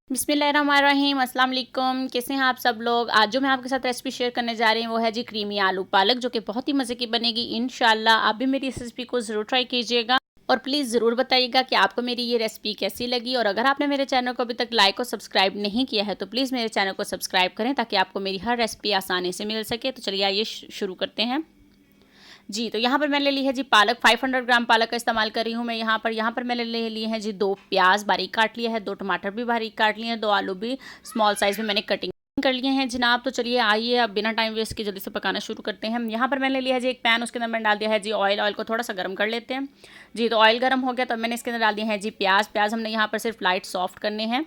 बिस्मिल्लाहिर्रहमानिर्रहीम, अस्सलाम वालेकुम। कैसे हैं आप सब लोग। आज जो मैं आपके साथ रेसिपी शेयर करने जा रही हूँ वो है जी क्रीमी आलू पालक, जो कि बहुत ही मज़े की बनेगी इंशाल्लाह। आप भी मेरी इस रेसिपी को ज़रूर ट्राई कीजिएगा और प्लीज़ ज़रूर बताइएगा कि आपको मेरी ये रेसिपी कैसी लगी। और अगर आपने मेरे चैनल को अभी तक लाइक और सब्सक्राइब नहीं किया है तो प्लीज़ मेरे चैनल को सब्सक्राइब करें ताकि आपको मेरी हर रेसिपी आसानी से मिल सके। तो चलिए आइए शुरू करते हैं। जी, तो यहाँ पर मैंने ली है जी पालक, 500 ग्राम पालक का इस्तेमाल कर रही हूँ मैं यहाँ पर मैंने ले लिए हैं जी 2 प्याज बारीक काट लिया है, 2 टमाटर भी बारीक काट लिए हैं, 2 आलू भी स्मॉल साइज़ में मैंने कटिंग कर लिए हैं जनाब। तो चलिए आइए अब बिना टाइम वेस्ट किए जल्दी से पकाना शुरू करते हैं। यहाँ पर मैंने लिया है जी एक पैन, उसके अंदर मैंने डाल दिया है जी ऑयल को थोड़ा सा गर्म कर लेते हैं। जी, तो ऑयल गर्म हो गया तो मैंने इसके अंदर डाल दिया है जी प्याज हमने यहाँ पर सिर्फ लाइट सॉफ्ट करने हैं।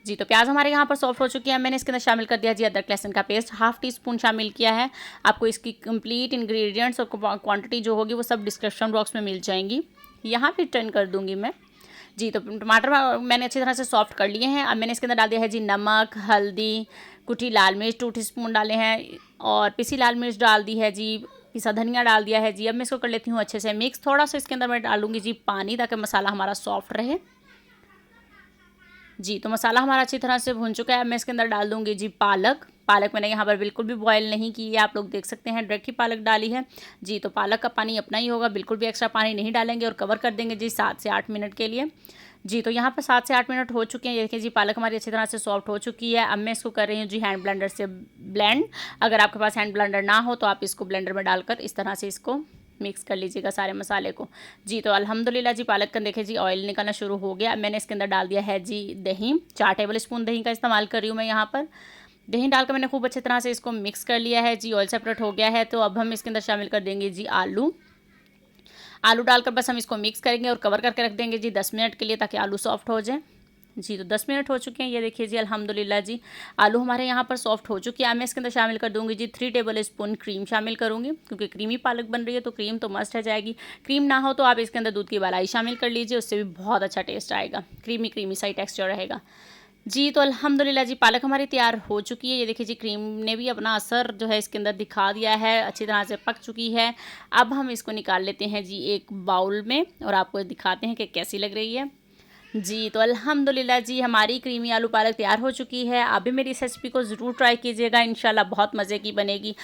जी, तो प्याज हमारे यहाँ पर सॉफ्ट हो चुकी है। मैंने इसके अंदर शामिल कर दिया जी अदरक लहसुन का पेस्ट, हाफ़ टी स्पून शामिल किया है। आपको इसकी कंप्लीट इंग्रेडिएंट्स और क्वांटिटी जो होगी वो सब डिस्क्रिप्शन बॉक्स में मिल जाएंगी। यहाँ पे टर्न कर दूंगी मैं। जी, तो टमाटर मैंने अच्छी तरह से सॉफ्ट कर लिए हैं। अब मैंने इसके अंदर डाल दिया है जी नमक, हल्दी, कुटी लाल मिर्च 2 टीस्पून डाले हैं और पिसी लाल मिर्च डाल दी है जी, पिसा धनिया डाल दिया है जी। अब मैं इसको कर लेती हूँ अच्छे से मिक्स। थोड़ा सा इसके अंदर मैं डालूंगी जी पानी ताकि मसाला हमारा सॉफ्ट रहे। जी, तो मसाला हमारा अच्छी तरह से भुन चुका है। मैं इसके अंदर डाल दूँगी जी पालक मैंने यहाँ पर बिल्कुल भी बॉयल नहीं की है, आप लोग देख सकते हैं डायरेक्ट ही पालक डाली है। जी, तो पालक का पानी अपना ही होगा, बिल्कुल भी एक्स्ट्रा पानी नहीं डालेंगे और कवर कर देंगे जी 7 से 8 मिनट के लिए। जी, तो यहाँ पर 7 से 8 मिनट हो चुके हैं। ये देखिए जी पालक हमारी अच्छी तरह से सॉफ्ट हो चुकी है। अब मैं इसको कर रही हूँ जी हैंड ब्लेंडर से ब्लेंड। अगर आपके पास हैंड ब्लेंडर ना हो तो आप इसको ब्लेंडर में डालकर इस तरह से इसको मिक्स कर लीजिएगा सारे मसाले को। जी, तो अल्हम्दुलिल्लाह जी पालक का देखिए जी ऑयल निकलना शुरू हो गया। अब मैंने इसके अंदर डाल दिया है जी दही, 4 टेबल स्पून दही का इस्तेमाल कर रही हूँ मैं यहाँ पर। दही डालकर मैंने खूब अच्छी तरह से इसको मिक्स कर लिया है जी, ऑयल सेपरेट हो गया है। तो अब हम इसके अंदर शामिल कर देंगे जी आलू डालकर बस हम इसको मिक्स करेंगे और कवर करके रख देंगे जी 10 मिनट के लिए ताकि आलू सॉफ्ट हो जाए। जी, तो 10 मिनट हो चुके हैं। ये देखिए जी अल्हम्दुलिल्लाह जी आलू हमारे यहाँ पर सॉफ्ट हो चुकी है। अब मैं इसके अंदर शामिल कर दूँगी जी 3 टेबल स्पून क्रीम शामिल करूँगी, क्योंकि क्रीमी पालक बन रही है तो क्रीम तो मस्ट है जाएगी। क्रीम ना हो तो आप इसके अंदर दूध की मलाई शामिल कर लीजिए, उससे भी बहुत अच्छा टेस्ट आएगा, क्रीमी सा टेक्स्चर रहेगा। जी, तो अल्हम्दुलिल्लाह जी पालक हमारी तैयार हो चुकी है। ये देखिए जी क्रीम ने भी अपना असर जो है इसके अंदर दिखा दिया है, अच्छी तरह से पक चुकी है। अब हम इसको निकाल लेते हैं जी एक बाउल में और आपको दिखाते हैं कि कैसी लग रही है। जी, तो अल्हम्दुलिल्लाह जी हमारी क्रीमी आलू पालक तैयार हो चुकी है। आप भी मेरी इस रेसिपी को ज़रूर ट्राई कीजिएगा, इंशाल्लाह बहुत मज़े की बनेगी।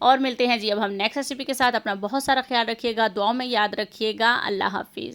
और मिलते हैं जी अब हम नेक्स्ट रेसिपी के साथ। अपना बहुत सारा ख्याल रखिएगा, दुआओं में याद रखिएगा। अल्लाह हाफ़िज़।